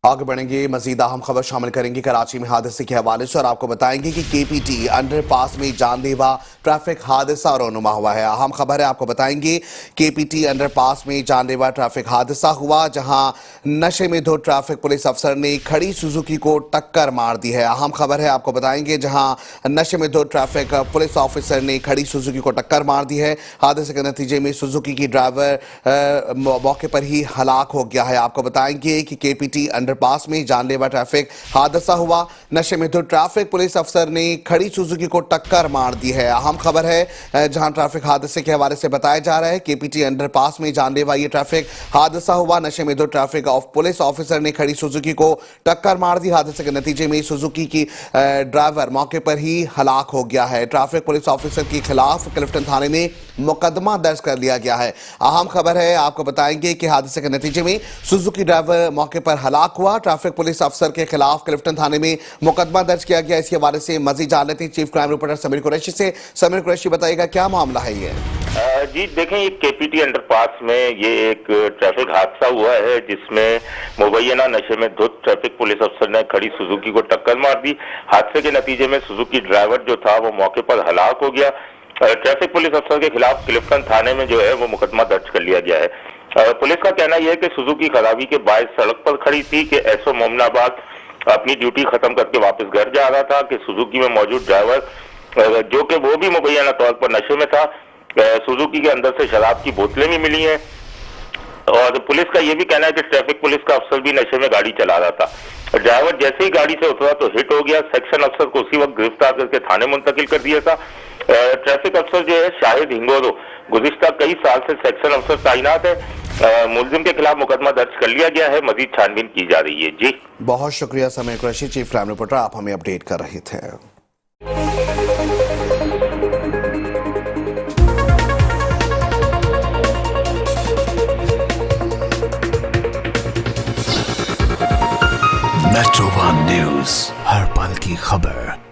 आगे बढ़ेंगे, मजीद अहम खबर शामिल करेंगे कराची में हादसे के हवाले से और आपको बताएंगे कि केपीटी अंडरपास में जानलेवा ट्रैफिक हादसा रौनुमा हुआ है। अहम खबर है, आपको बताएंगे केपीटी अंडरपास में जानलेवा ट्रैफिक हादसा हुआ, जहां नशे में धुत ट्रैफिक पुलिस अफसर ने खड़ी सुजुकी को टक्कर मार दी है। अहम खबर है, आपको बताएंगे जहां नशे में धुत ट्रैफिक पुलिस ऑफिसर ने खड़ी सुजुकी को टक्कर मार दी है। हादसे के नतीजे में सुजुकी की ड्राइवर मौके पर ही हलाक हो गया है। आपको बताएंगे कि केपीटी अंडरपास में जानलेवा ट्रैफिक हादसा हुआ, नशे में धुत ट्रैफिक पुलिस अफसर ने खड़ी सुजुकी को टक्कर मार दी है। अहम खबर है, जहां ट्रैफिक हादसे के हवाले से बताया जा रहा है केपीटी अंडरपास में जानलेवा ये ट्रैफिक हादसा हुआ, नशे में धुत ट्रैफिक पुलिस ऑफिसर ने खड़ी सुजुकी को टक्कर मार दी। हादसे के नतीजे में सुजुकी की ड्राइवर मौके पर ही हलाक हो गया है। ट्रैफिक पुलिस ऑफिसर के खिलाफ क्लिफ्टन थाने में मुकदमा दर्ज कर लिया गया है। अहम खबर है, आपको बताएंगे कि हादसे के नतीजे में सुजुकी ड्राइवर मौके पर हलाक हुआ। ट्रैफिक पुलिस अफसर के खिलाफ क्लिफ्टन थाने में मुकदमा दर्ज किया गया। इसके हवाले से मजीद जान लेते हैं chief crime reporter Sameer Qureshi से। समीर कुरैशी, बताइएगा क्या मामला है ये? जी देखें, ये केपीटी अंडरपास में ये एक ट्रैफिक हादसा हुआ है जिसमें मुबैना नशे में धुत ट्रैफिक पुलिस अफसर ने खड़ी सुजुकी को टक्कर मार दी। हादसे के नतीजे में सुजुकी ड्राइवर जो था वो मौके पर हलाक हो गया। ट्रैफिक पुलिस अफसर के खिलाफ क्लिफ्टन थाने में जो है वो मुकदमा दर्ज कर लिया गया है। पुलिस का कहना यह है कि सुजुकी खराबी के बायस सड़क पर खड़ी थी कि एसओ मोमनाबाद अपनी ड्यूटी खत्म करके वापस घर जा रहा था कि सुजुकी में मौजूद ड्राइवर जो कि वो भी मुबैना तौर पर नशे में था, सुजुकी के अंदर से शराब की बोतलें भी मिली हैं और पुलिस का यह भी कहना है कि ट्रैफिक पुलिस का अफसर भी नशे में गाड़ी चला रहा था। ड्राइवर जैसे ही गाड़ी से उतरा तो हिट हो गया। सेक्शन अफसर को उसी वक्त गिरफ्तार करके थाने मुंतकिल कर दिया था। ट्रैफिक अफसर जो है शाहिद हिंगोरो गुज़िश्ता कई साल से सेक्शन अफसर तैनात है। मुलजिम के खिलाफ मुकदमा दर्ज कर लिया गया है, मजीद छानबीन की जा रही है। जी बहुत शुक्रिया Sameer Qureshi, chief crime reporter, आप हमें अपडेट कर रहे थे। मेट्रो वन न्यूज, हर पल की खबर।